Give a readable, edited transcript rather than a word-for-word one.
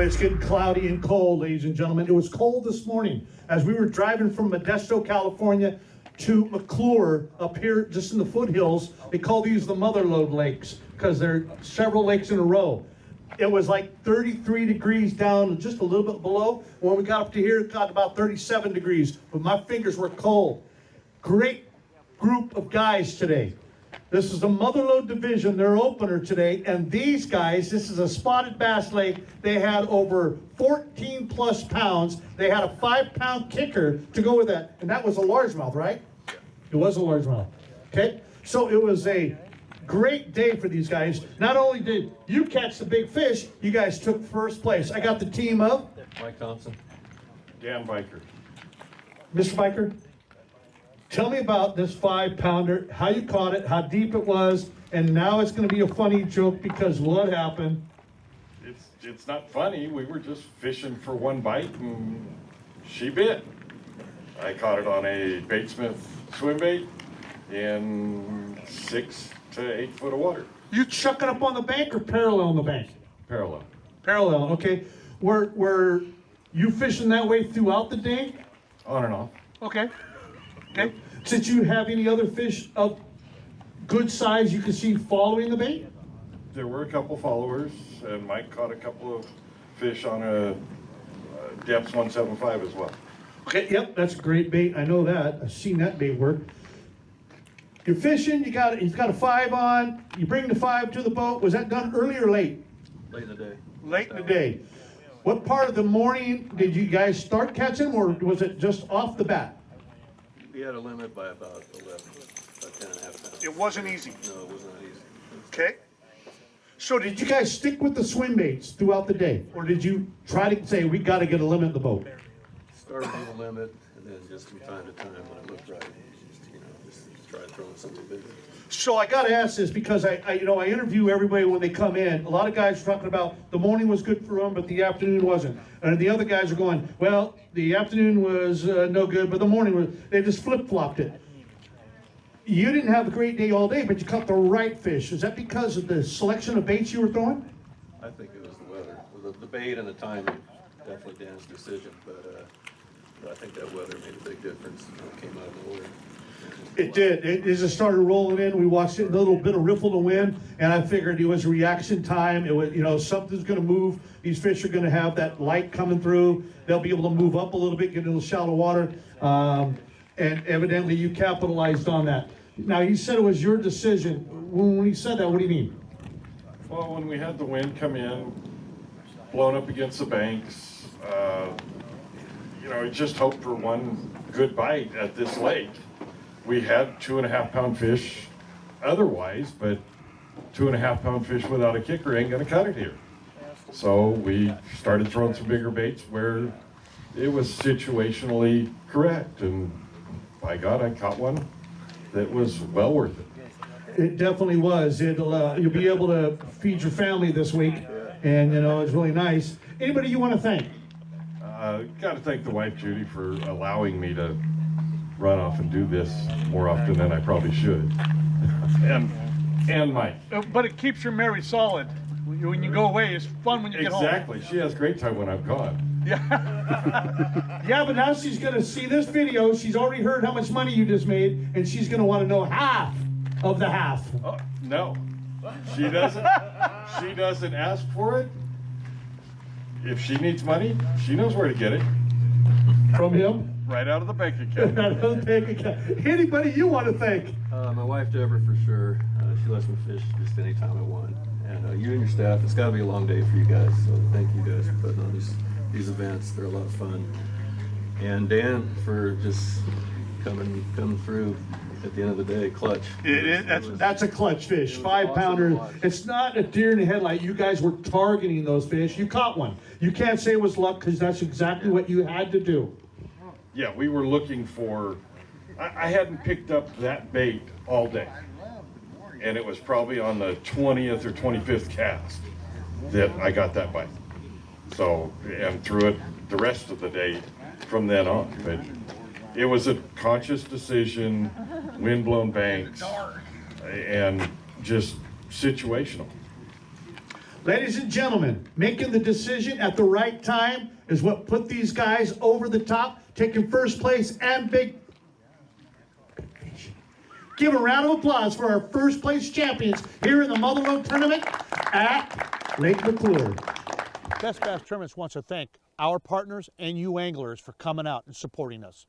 Boy, it's getting cloudy and cold, ladies and gentlemen. It was cold this morning as we were driving from Modesto, California to McClure up here just in the foothills. They call these the motherlode lakes because there are several lakes in a row. It was like 33 degrees down, just a little bit below. When we got up to here, it got about 37 degrees, but my fingers were cold. Great group of guys today. This is the Motherlode Division, their opener today, and these guys, this is a spotted bass lake. They had over 14 plus pounds. They had a 5-pound kicker to go with that, and that was a largemouth, right? It was a largemouth. Okay, so it was a great day for these guys. Not only did you catch the big fish, you guys took first place. I got the team of Mike Thompson, Dan Byker. Mr. Byker. Tell me about this 5-pounder, how you caught it, how deep it was, and now it's going to be a funny joke because what happened? It's not funny. We were just fishing for one bite and she bit. I caught it on a Batesmith swim bait in 6 to 8 foot of water. You chuck it up on the bank or parallel on the bank? Parallel. Parallel, okay. Were you fishing that way throughout the day? On and off. Okay. Okay. Did you have any other fish of good size you could see following the bait? There were a couple followers, and Mike caught a couple of fish on a depths 175 as well. Okay, yep, that's a great bait. I know that. I've seen that bait work. You're fishing, you've got a 5 on, you bring the 5 to the boat. Was that done early or late? late in the day. Late in the day. What part of the morning did you guys start catching them, or was it just off the bat? We had a limit by about 11, about 10 and a half pounds. It wasn't easy. No, it was not easy. Okay. So did you guys stick with the swim baits throughout the day, or did you try to say, we got to get a limit in the boat? Started with a limit, and then just from time to time when it looked right, just try throwing something bigger. So I got to ask this because I interview everybody when they come in. A lot of guys are talking about the morning was good for them, but the afternoon wasn't. And the other guys are going, well, the afternoon was no good, but the morning was, they just flip-flopped it. You didn't have a great day all day, but you caught the right fish. Is that because of the selection of baits you were throwing? I think it was the weather. The bait and the timing, definitely Dan's decision, but I think that weather made a big difference when it came out of nowhere. It did. It just started rolling in. We watched it, a little bit of riffle to wind, and I figured it was reaction time. It was, something's going to move. These fish are going to have that light coming through. They'll be able to move up a little bit, get into shallow water, and evidently you capitalized on that. Now, you said it was your decision. When you said that, what do you mean? Well, when we had the wind come in, blown up against the banks, just hoped for one good bite at this lake. We had 2.5 pound fish otherwise, but 2.5 pound fish without a kicker ain't gonna cut it here. So we started throwing some bigger baits where it was situationally correct, and by God, I caught one that was well worth it. It definitely was. You'll be able to feed your family this week, and it's really nice. Anybody you want to thank? Got to thank the wife, Judy, for allowing me to run off and do this more often than I probably should. and Mike. But it keeps your marriage solid. When you go away, it's fun when you get home. Exactly. She has great time when I'm gone. Yeah, but now she's going to see this video. She's already heard how much money you just made, and she's going to want to know half of the half. Oh, no, she doesn't. She doesn't ask for it. If she needs money, she knows where to get it. From him? Right out of the bank account. Anybody you want to thank? My wife Deborah, for sure. She lets me fish just anytime I want. And you and your staff, it's got to be a long day for you guys. So thank you guys for putting on these events. They're a lot of fun. And Dan for just coming through at the end of the day, clutch. That's a clutch fish, 5-pounder. It's not a deer in the headlight. You guys were targeting those fish. You caught one. You can't say it was luck because that's exactly what you had to do. Yeah, we were looking for. I hadn't picked up that bait all day, and it was probably on the 20th or 25th cast that I got that bite. So, and threw it the rest of the day from then on. But it was a conscious decision, wind-blown banks, and just situational. Ladies and gentlemen, making the decision at the right time is what put these guys over the top, taking first place and big fish. Give a round of applause for our first place champions here in the Motherlode Tournament at Lake McClure. B.A.S.S Bass Tournaments wants to thank our partners and you anglers for coming out and supporting us.